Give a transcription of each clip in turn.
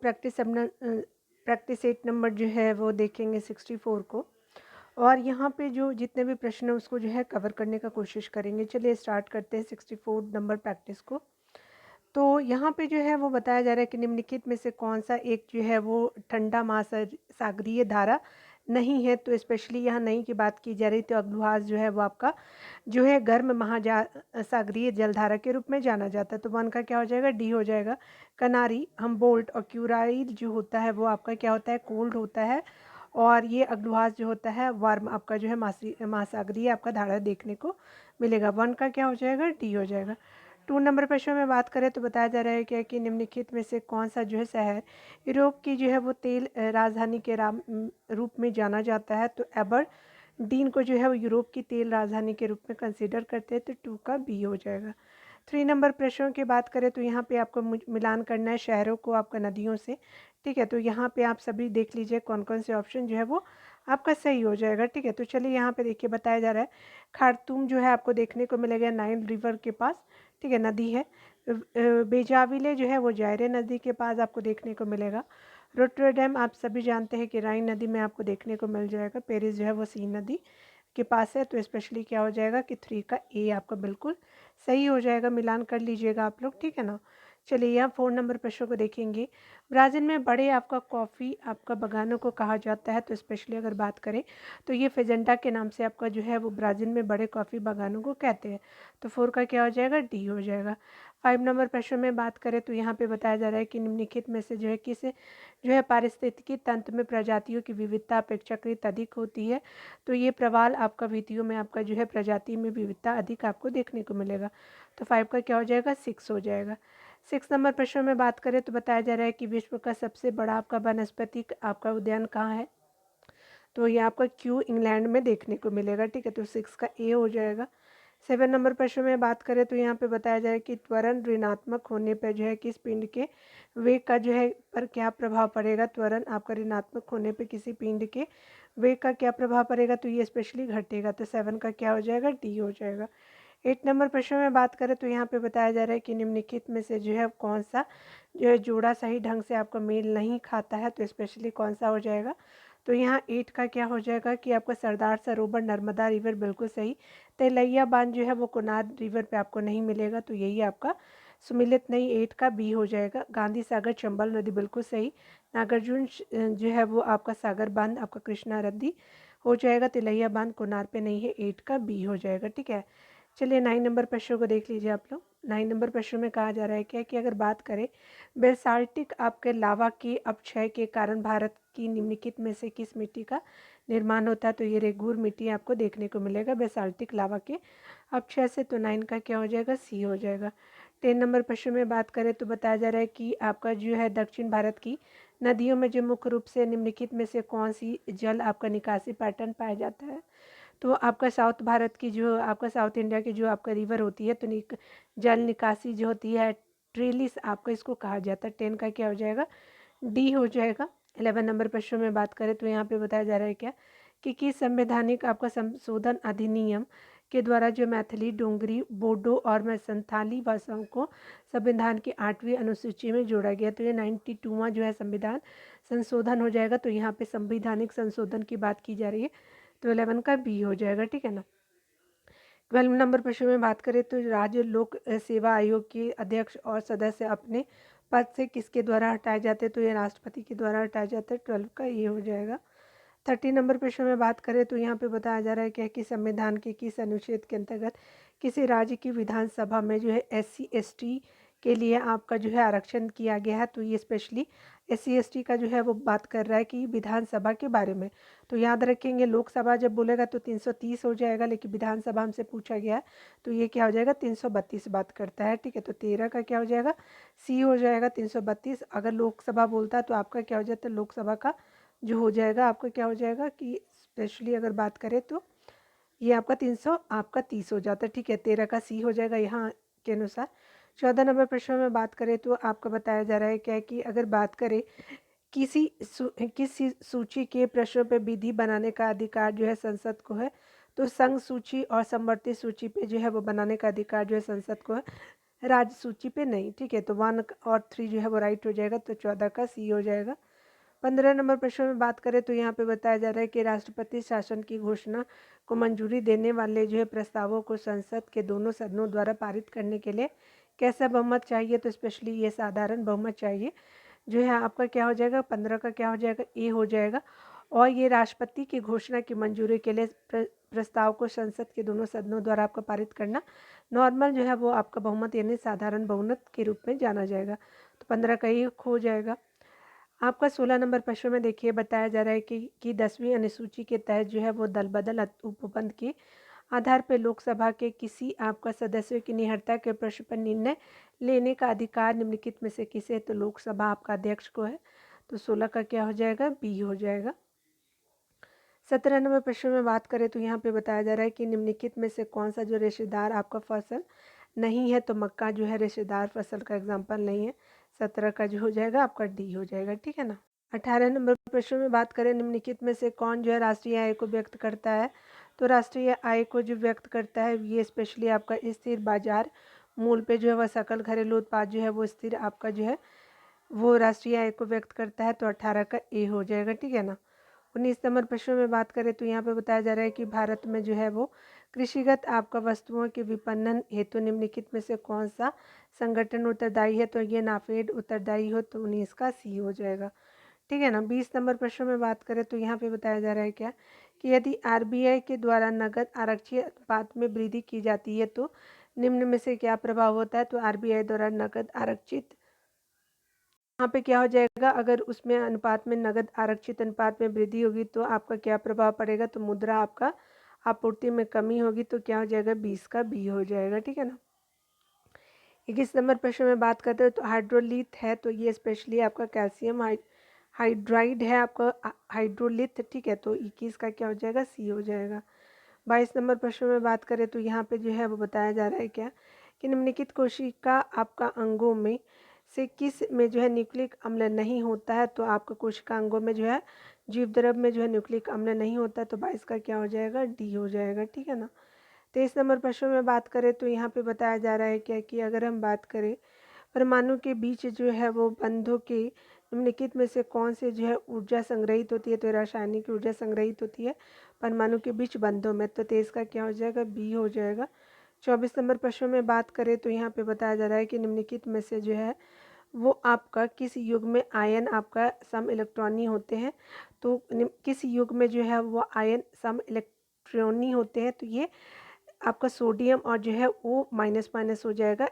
Practice 8 number जो है वो देखेंगे 64 को। और यहाँ पे जो जितने भी प्रश्न हैं उसको जो है कवर करने का कोशिश करेंगे। चलिए स्टार्ट करते हैं 64 नंबर प्रैक्टिस को। तो यहाँ पे जो है वो बताया जा रहा है कि निम्नलिखित में से कौन-सा एक जो है वो ठंडा महासागरीय धारा नहीं है। तो स्पेशली यहाँ नहीं की बात की जा रही, तो अग्लुआज़ जो है वो आपका जो है गर्म सागरीय जलधारा के रूप में जाना जाता है। तो 1 का क्या हो जाएगा, डी हो जाएगा। कनारी, हम्बोल्ट और क्यूराइल जो होता है वो आपका क्या होता है, कोल्ड होता है। और ये अग्लुआज़ जो होता है वार्म आपका जो है महासागरीय आपका धारा देखने को मिलेगा। 1 का क्या हो जाएगा, डी हो जाएगा। 2 नंबर प्रश्न में बात करें तो बताया जा रहा है क्या कि निम्नलिखित में से कौन सा जो है शहर यूरोप की जो है वो तेल राजधानी के रूप में जाना जाता है। तो एबरडीन को जो है वो यूरोप की तेल राजधानी के रूप में कंसीडर करते हैं। तो 2 का बी हो जाएगा। 3 नंबर प्रश्नों की बात करें तो यहाँ पे आपको मिलान करना है शहरों को आपका नदियों से। ठीक है, तो यहाँ पे आप सभी देख लीजिए कौन कौन से ऑप्शन जो है वो आपका सही हो जाएगा। ठीक है, तो चलिए यहाँ पे देखिए बताया जा रहा है खार्तूम जो है आपको देखने को मिलेगा नाइल रिवर के पास। ठीक है, नदी है। बेजाविले जो है वो जायरे नदी के पास आपको देखने को मिलेगा। रोटरडैम आप सभी जानते हैं कि राइन नदी में आपको देखने को मिल जाएगा। पेरिस जो है वो सीन नदी के पास है। तो स्पेशली क्या हो जाएगा कि 3 का ए आपका बिल्कुल सही हो जाएगा। मिलान कर लीजिएगा आप लोग, ठीक है ना। चलिए यहाँ 4 नंबर प्रश्न को देखेंगे। ब्राज़ील में बड़े आपका कॉफ़ी आपका बागानों को कहा जाता है। तो स्पेशली अगर बात करें तो ये फेजेंटा के नाम से आपका जो है वो ब्राज़ील में बड़े कॉफ़ी बागानों को कहते हैं। तो 4 का क्या हो जाएगा, डी हो जाएगा। 5 नंबर प्रश्न में बात करें तो यहाँ पे बताया जा रहा है कि निम्नलिखित में से जो है किस जो है पारिस्थितिकी तंत्र में प्रजातियों की विविधता अपेक्षाकृत अधिक होती है। तो ये प्रवाल आपका वीथियों में आपका जो है प्रजाति में विविधता अधिक आपको देखने को मिलेगा। तो 5 का क्या हो जाएगा, 6 हो जाएगा। 6 नंबर प्रश्न में बात करें तो बताया जा रहा है कि विश्व का सबसे बड़ा आपका वनस्पतिक आपका उद्यान कहाँ है। तो ये आपका क्यू इंग्लैंड में देखने को मिलेगा। ठीक है, तो 6 का ए हो जाएगा। 7 नंबर प्रश्न में बात करें तो यहाँ पे बताया जाए कि त्वरण ऋणात्मक होने पर जो है किस पिंड के वेग का जो है पर क्या प्रभाव पड़ेगा। त्वरण आपका ऋणात्मक होने पे किसी पिंड के वेग का क्या प्रभाव पड़ेगा, तो ये स्पेशली घटेगा। तो 7 का क्या हो जाएगा, डी हो जाएगा। 8 नंबर प्रश्न में बात करें तो यहाँ पे बताया जा रहा है कि निम्नलिखित में से जो है कौन सा जो है जोड़ा सही ढंग से आपका मेल नहीं खाता है। तो स्पेशली कौन सा हो जाएगा, तो यहाँ 8 का क्या हो जाएगा कि आपका सरदार सरोवर नर्मदा रिवर बिल्कुल सही। तेलैया बांध जो है वो कोनार रिवर पे आपको नहीं मिलेगा। तो यही आपका सुमिलित नहीं, 8 का बी हो जाएगा। गांधी सागर चंबल नदी बिल्कुल सही। नागार्जुन जो है वो आपका सागर बांध आपका कृष्णा नदी हो जाएगा। तिलैया बांध कोनार पे नहीं है, 8 का बी हो जाएगा। ठीक है, चलिए 9 नंबर प्रश्न को देख लीजिए आप लोग। 9 नंबर प्रश्न में कहा जा रहा है क्या कि अगर बात करें बेसाल्टिक आपके लावा के अपक्षय के कारण भारत की निम्नलिखित में से किस मिट्टी का निर्माण होता है। तो ये रेगूर मिट्टी आपको देखने को मिलेगा बेसाल्टिक लावा के अपक्षय से। तो 9 का क्या हो जाएगा, सी हो जाएगा। 10 नंबर प्रश्न में बात करें तो बताया जा रहा है कि आपका जो है दक्षिण भारत की नदियों में जो मुख्य रूप से निम्नलिखित में से कौन सी जल आपका निकासी पैटर्न पाया जाता है। तो आपका साउथ भारत की जो आपका साउथ इंडिया की जो आपका रिवर होती है, तो जल निकासी जो होती है ट्रेलिस आपका इसको कहा जाता है। 10 का क्या हो जाएगा, डी हो जाएगा। 11 नंबर प्रश्न में बात करें तो यहाँ पे बताया जा रहा है क्या कि किस संवैधानिक आपका संशोधन अधिनियम के द्वारा जो मैथिली, डोंगरी, बोडो और मैं संथाली भाषाओं को संविधान की 8वीं अनुसूची में जोड़ा गया। तो ये 92वां जो है संविधान संशोधन हो जाएगा। तो यहाँ पे संवैधानिक संशोधन की बात की जा रही है। तो 11 का बी हो जाएगा। ठीक है ना। 12 नंबर प्रश्न में बात करें तो राज्य लोक सेवा आयोग के अध्यक्ष और सदस्य अपने पद से किसके द्वारा हटाए जाते हैं। तो ये राष्ट्रपति के द्वारा हटाए जाते हैं। 12 का ये हो जाएगा। 30 नंबर प्रश्न में बात करें तो यहाँ पे बताया जा रहा है कि संविधान के किस अनुच्छेद के अंतर्गत किसी राज्य की विधानसभा में जो है SC ST के लिए आपका जो है आरक्षण किया गया है। तो ये स्पेशली SC ST का जो है वो बात कर रहा है कि विधानसभा के बारे में। तो याद रखेंगे लोकसभा जब बोलेगा तो 330 हो जाएगा, लेकिन विधानसभा हमसे पूछा गया है तो ये क्या हो जाएगा, 332 बात करता है। ठीक है, तो 13 का क्या हो जाएगा, सी हो जाएगा 332। अगर लोकसभा बोलता है तो आपका क्या हो जाता है, लोकसभा का जो हो जाएगा आपका क्या हो जाएगा कि स्पेशली अगर बात करें तो ये आपका 300 आपका 30 हो जाता है। ठीक है, 13 का सी हो जाएगा यहाँ के अनुसार। 14 नंबर प्रश्न में बात करें तो आपका बताया जा रहा है क्या कि अगर बात करें किसी सूची के प्रश्नों पे विधि बनाने का अधिकार जो है संसद को है। तो संघ सूची और समवर्ती सूची पे जो है वो बनाने का अधिकार जो है संसद को है। राज्य सूची पे नहीं, ठीक है। तो 1 और 3 जो है वो राइट हो जाएगा, तो 14 का सी हो जाएगा। 15 नंबर प्रश्न में बात करें तो यहाँ पे बताया जा रहा है कि राष्ट्रपति शासन की घोषणा को मंजूरी देने वाले जो है प्रस्तावों को संसद के दोनों सदनों द्वारा पारित करने के लिए कैसा बहुमत चाहिए, तो स्पेशली ये साधारण बहुमत चाहिए। जो है आपका क्या हो जाएगा, 15 का क्या हो जाएगा, ए हो जाएगा। और ये राष्ट्रपति की घोषणा की मंजूरी के लिए प्रस्ताव को संसद के दोनों सदनों द्वारा आपका पारित करना नॉर्मल जो है वो आपका बहुमत यानी साधारण बहुमत के रूप में जाना जाएगा। तो 15 का ये हो जाएगा। आपका 16 नंबर प्रश्न में देखिए बताया जा रहा है कि 10वीं अनुसूची के तहत जो है वो दल बदल उपबंध के आधार पर लोकसभा के किसी आपका सदस्य की निहरता के प्रश्न पर निर्णय लेने का अधिकार निम्नलिखित में से किसे है, तो लोकसभा आपका अध्यक्ष को है। तो 16 का क्या हो जाएगा, बी हो जाएगा। 17 नंबर प्रश्न में बात करें तो यहाँ पे बताया जा रहा है कि निम्नलिखित में से कौन सा जो रेशेदार आपका फसल नहीं है, तो मक्का जो है रेशेदार फसल का एग्जाम्पल नहीं है। 17 का जो हो जाएगा आपका डी हो जाएगा, ठीक है ना। 18 नंबर प्रश्न में बात करें निम्नलिखित में से कौन जो है राष्ट्रीय आय को व्यक्त करता है, तो राष्ट्रीय आय को जो व्यक्त करता है ये स्पेशली आपका स्थिर बाजार मूल पे जो है वह सकल घरेलू उत्पाद जो है वो स्थिर आपका जो है वो राष्ट्रीय आय को व्यक्त करता है। तो 18 का ए हो जाएगा, ठीक है ना। 19 नंबर प्रश्न में बात करें तो यहाँ पे बताया जा रहा है कि भारत में जो है वो कृषिगत आपका वस्तुओं के विपणन हेतु निम्नलिखित में से कौन सा संगठन उत्तरदायी है, तो ये नाफेड उत्तरदायी हो। तो 19 का सी हो जाएगा, ठीक है ना। 20 नंबर प्रश्न में बात करें तो यहाँ पे बताया जा रहा है क्या कि यदि आरबीआई के द्वारा नगद आरक्षीय अनुपात में वृद्धि की जाती है तो निम्न में से क्या प्रभाव होता है, तो आरबीआई द्वारा नगद आरक्षित यहाँ पे क्या हो जाएगा, अगर उसमें अनुपात में नगद आरक्षित अनुपात में वृद्धि होगी तो आपका क्या प्रभाव पड़ेगा, तो मुद्रा आपका आपूर्ति में कमी होगी। तो क्या हो जाएगा, 20 का बी हो जाएगा, ठीक है ना। 21 नंबर प्रश्न में बात करते हैं तो हाइड्रोलिथ है, तो ये स्पेशली आपका कैल्शियम हाइड्राइड है आपका हाइड्रोलिथ, ठीक है। तो 21 का क्या हो जाएगा, सी हो जाएगा। 22 नंबर प्रश्न में बात करें तो यहाँ पे जो है वो बताया जा रहा है क्या कि निम्नलिखित कोशिका आपका अंगों में से किस में जो है न्यूक्लिक अम्ल नहीं होता है, तो आपका कोशिका अंगों में जो है जीव द्रव में जो है न्यूक्लिक अम्ल नहीं होता है। तो 22 का क्या हो जाएगा, डी हो जाएगा, ठीक है ना। 23 नंबर प्रश्न में बात करें तो यहाँ पे बताया जा रहा है क्या कि अगर हम बात करें परमाणु के बीच जो है वो बंधों के निम्नलिखित में से कौन से जो है ऊर्जा संग्रहित होती है, तो रासायनिक ऊर्जा संग्रहित होती है परमाणु के बीच बंधों में। तो 23 का क्या हो जाएगा, बी हो जाएगा। 24 नंबर प्रश्न में बात करें तो यहाँ पे बताया जा रहा है कि निम्नलिखित में से जो है वो आपका किस युग में आयन आपका सम इलेक्ट्रॉनी होते हैं, तो किस युग में जो है वो आयन सम इलेक्ट्रॉनी होते हैं, तो ये आपका सोडियम और जो है वो माइनस माइनस हो जाएगा,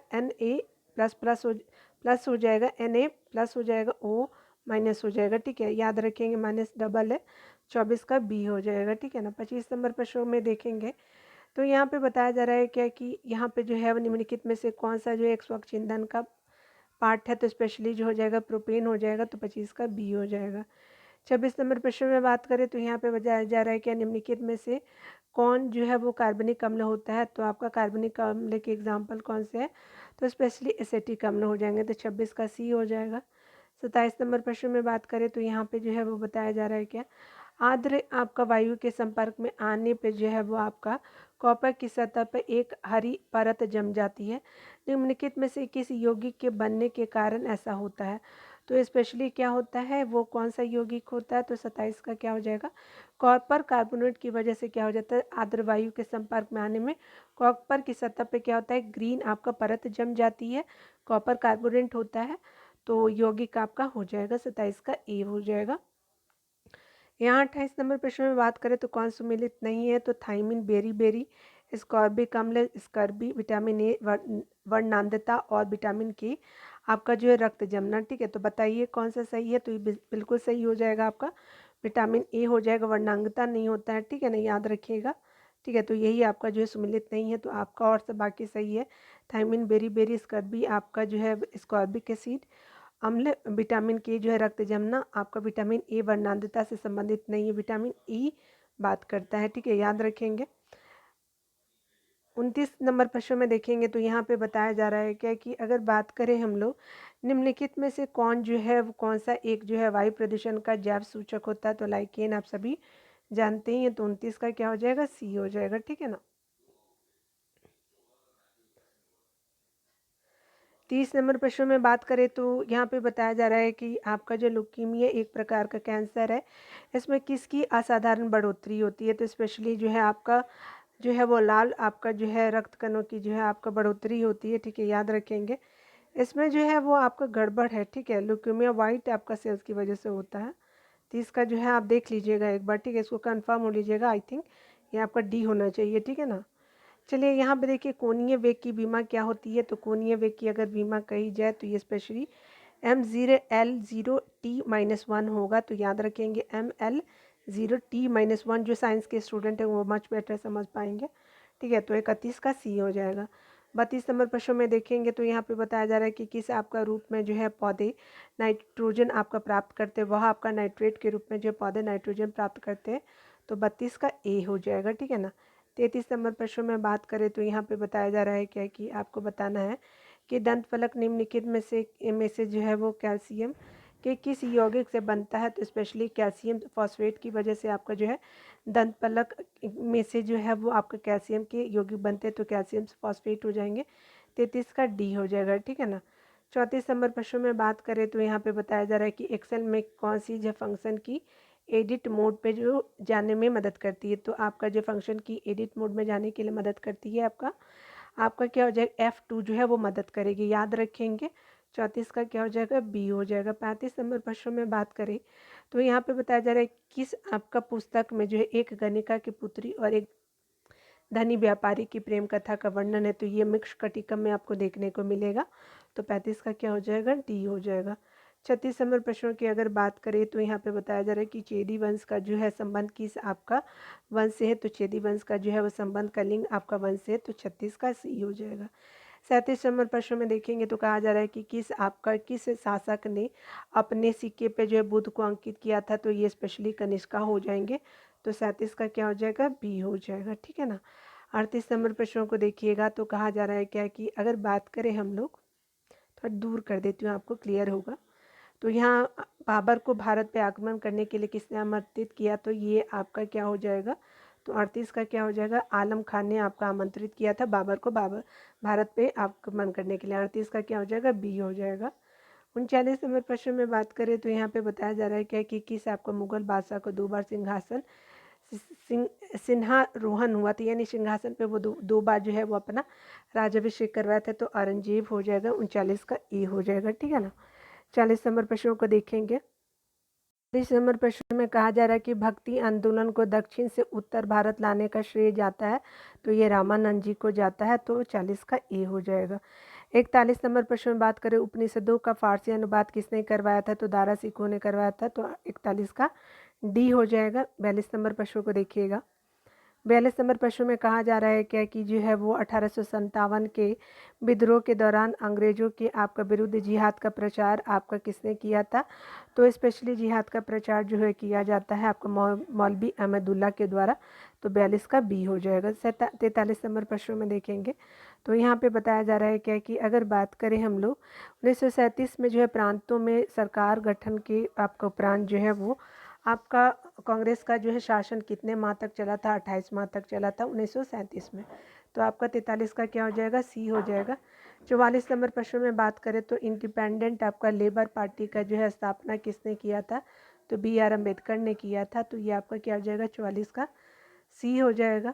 प्लस हो जाएगा, Na+ हो जाएगा, O- हो जाएगा, ठीक है। याद रखेंगे माइनस डबल है। 24 का बी हो जाएगा, ठीक है ना। 25 नंबर प्रश्नों में देखेंगे तो यहाँ पे बताया जा रहा है क्या कि यहाँ पे जो है वो निम्नलिखित में से कौन सा जो है एक स्वच्छ ईंधन का पार्ट है, तो स्पेशली जो हो जाएगा प्रोपेन हो जाएगा। तो 25 का बी हो जाएगा। 26 नंबर प्रश्न में बात करें तो यहाँ पे बताया जा रहा है कि निम्नलिखित में से कौन जो है वो कार्बनिक अम्ल होता है, तो आपका कार्बनिक अम्ल के एग्जाम्पल कौन से है, तो स्पेशली एसिटिक अम्ल हो जाएंगे। तो 26 का सी हो जाएगा। 27 नंबर प्रश्न में बात करें तो यहाँ पे जो है वो बताया जा रहा है क्या आर्द्र आपका वायु के संपर्क में आने पे जो है वो आपका कॉपर की सतह पर एक हरी परत जम जाती है। निम्नलिखित में से किस यौगिक के बनने के कारण ऐसा होता है, तो स्पेशली क्या होता है, वो कौन सा यौगिक होता है, तो 27 का क्या हो जाएगा, कॉपर कार्बोनेट की वजह से क्या हो जाता है, आर्द्र वायु के संपर्क में आने में कॉपर की सतह पे क्या होता है, ग्रीन आपका परत जम जाती है, कॉपर कार्बोनेट होता है। तो यौगिक आपका हो जाएगा 27 का ए हो जाएगा। यहाँ 28 नंबर प्रश्न में बात करें तो कौन सुमेलित नहीं है, तो थाइमिन, बेरी स्कॉर्बिक अम्ल, स्कर्बी, विटामिन ए वर्णांधता और विटामिन के आपका जो है रक्त जमना, ठीक है। तो बताइए कौन सा सही है, तो ये बिल्कुल सही हो जाएगा आपका विटामिन ए हो जाएगा, वर्णांगता नहीं होता है, ठीक है ना, याद रखिएगा, ठीक है। तो यही आपका जो है सुमेलित नहीं है, तो आपका और सब बाकी सही है। थाइमिन, बेरी स्कर्बी आपका जो है स्कॉर्बिक एसिड अम्ल, विटामिन के जो है रक्त जमना, आपका विटामिन ए वर्णांधता से संबंधित नहीं है, विटामिन ई बात करता है, ठीक है, याद रखेंगे। 29 नंबर प्रश्न में देखेंगे तो यहाँ पे बताया जा रहा है क्या कि अगर बात करें हम लोग निम्नलिखित में से कौन जो है वो कौन सा एक जो है वायु प्रदूषण का जैव सूचक होता है, तो लाइकेन आप सभी जानते ही हैं। तो 29 का क्या हो जाएगा, सी हो जाएगा, ठीक है ना। 30 नंबर प्रश्न में बात करें तो यहाँ पे बताया जा रहा है कि आपका जो लुकीमिया एक प्रकार का कैंसर है, इसमें किसकी असाधारण बढ़ोतरी होती है। तो स्पेशली जो है आपका जो है वो लाल आपका जो है रक्त कणों की जो है आपका बढ़ोतरी होती है, ठीक है, याद रखेंगे। इसमें जो है वो आपका गड़बड़ है, ठीक है, लुकीमिया वाइट आपका सेल्स की वजह से होता है। तो इसका जो है आप देख लीजिएगा एक बार, ठीक है, इसको कंफर्म हो लीजिएगा। आई थिंक ये आपका डी होना चाहिए, ठीक है ना। चलिए यहाँ पे देखिए कोणीय वेग की बीमा क्या होती है। तो कोणीय वेग की अगर बीमा कही जाए तो ये स्पेशली M0L0T-1 होगा। तो याद रखेंगे ML0T-1, जो साइंस के स्टूडेंट हैं वो मच बेटर समझ पाएंगे, ठीक है। तो 31 का सी हो जाएगा। 32 नंबर प्रश्न में देखेंगे तो यहाँ पे बताया जा रहा है कि किस आपका रूप में जो है पौधे नाइट्रोजन आपका प्राप्त करते हैं, वह आपका नाइट्रेट के रूप में जो पौधे नाइट्रोजन प्राप्त करते हैं। तो 32 का ए हो जाएगा, ठीक है ना। 33 नंबर प्रश्न में बात करें तो यहाँ पे बताया जा रहा है क्या कि आपको बताना है कि दंत फलक निम्नलिखित में से जो है वो कैल्शियम के किस यौगिक से बनता है। तो स्पेशली कैल्शियम फॉस्फेट की वजह से आपका जो है दंत फलक में से जो है वो आपका कैल्शियम के यौगिक बनते हैं। तो कैल्शियम फॉस्फेट हो जाएंगे। 33 का डी हो जाएगा, ठीक है ना। 34 नंबर प्रश्न में बात करें तो यहाँ पे बताया जा रहा है कि एक्सेल में कौन सी जो फंक्शन की एडिट मोड पे जो जाने में मदद करती है। तो आपका जो फंक्शन की एडिट मोड में जाने के लिए मदद करती है आपका क्या हो जाएगा F2 जो है वो मदद करेगी, याद रखेंगे। 34 का क्या हो जाएगा बी हो जाएगा। 35 नंबर प्रश्न में बात करें तो यहाँ पे बताया जा रहा है किस आपका पुस्तक में जो है एक गणिका की पुत्री और एक धनी व्यापारी की प्रेम कथा का वर्णन है। तो ये मिक्स कटिकम में आपको देखने को मिलेगा। तो 35 का क्या हो जाएगा डी हो जाएगा। 36 नंबर प्रश्नों की अगर बात करें तो यहाँ पे बताया जा रहा है कि चेदी वंश का जो है संबंध किस आपका वंश से है। तो चेदी वंश का जो है वो संबंध कलिंग आपका वंश से है। तो 36 का सी हो जाएगा। 37 नंबर प्रश्न में देखेंगे तो कहा जा रहा है कि किस शासक ने अपने सिक्के पे जो है बुध को अंकित किया था। तो ये स्पेशली कनिष्का हो जाएंगे। तो 37 का क्या हो जाएगा बी हो जाएगा, ठीक है ना। 38 नंबर प्रश्नों को देखिएगा तो कहा जा रहा है क्या कि अगर बात करें हम लोग, थोड़ा दूर कर देती हूँ आपको क्लियर होगा। तो यहाँ बाबर को भारत पे आक्रमण करने के लिए किसने आमंत्रित किया। तो ये आपका क्या हो जाएगा। तो 38 का क्या हो जाएगा आलम खान ने आपका आमंत्रित किया था बाबर को भारत पे आक्रमण करने के लिए। 38 का क्या हो जाएगा बी हो जाएगा। 39 नंबर प्रश्न में बात करें तो यहाँ पे बताया जा रहा है क्या कि किस आपको मुगल बादशाह को 2 बार सिंहासन सिंहारोहण हुआ था, यानी सिंहासन पे वो दो बार जो है वो अपना राज्याभिषेक करवाया था। तो औरंगजेब हो जाएगा। 39 का ए हो जाएगा, ठीक है ना। 40 नंबर प्रश्नों को देखेंगे। 40 नंबर प्रश्न में कहा जा रहा है कि भक्ति आंदोलन को दक्षिण से उत्तर भारत लाने का श्रेय जाता है। तो ये रामानंद जी को जाता है। तो 40 का ए हो जाएगा। 41 नंबर प्रश्न में बात करें उपनिषदों का फारसी अनुवाद किसने करवाया था। तो दारा सिकों ने करवाया था। तो 41 का डी हो जाएगा। 42 नंबर प्रश्नों को देखिएगा। 42 नंबर प्रश्न में कहा जा रहा है क्या कि जो है वो 1857 के विद्रोह के दौरान अंग्रेजों के आपका विरुद्ध जिहाद का प्रचार आपका किसने किया था। तो स्पेशली जिहाद का प्रचार जो है किया जाता है आपका मौलवी अहमदुल्ला के द्वारा। तो 42 का बी हो जाएगा। 43 नंबर प्रश्न में देखेंगे तो यहाँ पे बताया जा रहा है क्या कि अगर बात करें हम लोग 1937 में जो है प्रांतों में सरकार गठन के आपका उपरांत जो है वो आपका कांग्रेस का जो है शासन कितने माह तक चला था। 28 माह तक चला था 1937 में। तो आपका 43 का क्या हो जाएगा सी हो जाएगा। 44 नंबर प्रश्न में बात करें तो इंडिपेंडेंट आपका लेबर पार्टी का जो है स्थापना किसने किया था। तो BR अम्बेडकर ने किया था। तो ये आपका क्या हो जाएगा 44 का सी हो जाएगा।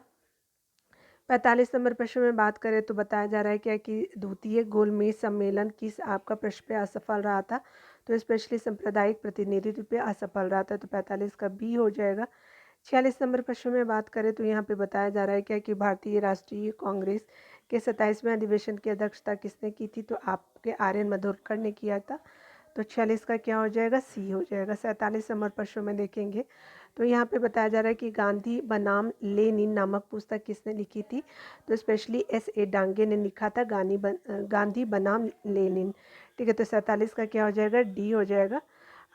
45 नंबर प्रश्न में बात करें तो बताया जा रहा है क्या कि द्वितीय गोलमेज सम्मेलन किस आपका प्रश्न पे असफल रहा था। तो स्पेशली सांप्रदायिक प्रतिनिधित्व पे असफल रहा था। तो 45 का बी हो जाएगा। 46 नंबर प्रश्न में बात करें तो यहाँ पे बताया जा रहा है क्या कि भारतीय राष्ट्रीय कांग्रेस के 27वें अधिवेशन की अध्यक्षता किसने की थी। तो आपके आर्यन मधुरकर ने किया था। तो 46 का क्या हो जाएगा सी हो जाएगा। 47 नंबर प्रश्न में देखेंगे तो यहाँ पे बताया जा रहा है कि गांधी बनाम लेनिन नामक पुस्तक किसने लिखी थी। तो स्पेशली S.A. डांगे ने लिखा था गांधी बनाम लेनिन, ठीक है। तो 47 का क्या हो जाएगा डी हो जाएगा।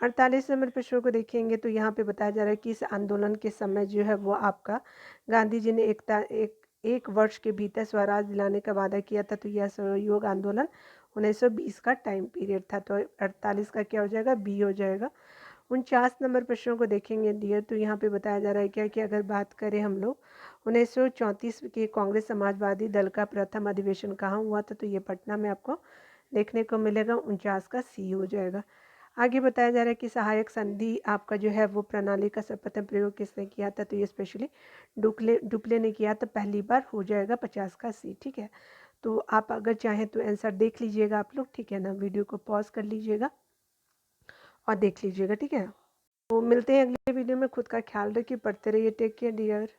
48 नंबर प्रश्नों को देखेंगे तो यहाँ पे बताया जा रहा है कि इस आंदोलन के समय जो है वो आपका गांधी जी ने एक वर्ष के भीतर स्वराज दिलाने का वादा किया था। तो यह सहयोग आंदोलन 1920 का टाइम पीरियड था। तो 48 का क्या हो जाएगा बी हो जाएगा। 49 नंबर प्रश्नों को देखेंगे डियर तो यहाँ पे बताया जा रहा है क्या कि अगर बात करें हम लोग 1934 के कांग्रेस समाजवादी दल का प्रथम अधिवेशन कहाँ हुआ था। तो ये पटना में आपको देखने को मिलेगा, 49 का सी हो जाएगा। आगे बताया जा रहा है कि सहायक संधि आपका जो है वो प्रणाली का सर्वप्रथम प्रयोग किसने किया था, तो ये स्पेशली डुप्ले ने किया था, पहली बार हो जाएगा 50 का सी। ठीक है, तो आप अगर चाहें तो आंसर देख लीजिएगा आप लोग, ठीक है ना, वीडियो को पॉज कर लीजिएगा और देख लीजिएगा। ठीक है, तो मिलते हैं अगले वीडियो में। खुद का ख्याल रखिए, पढ़ते रहिए। Take care dear.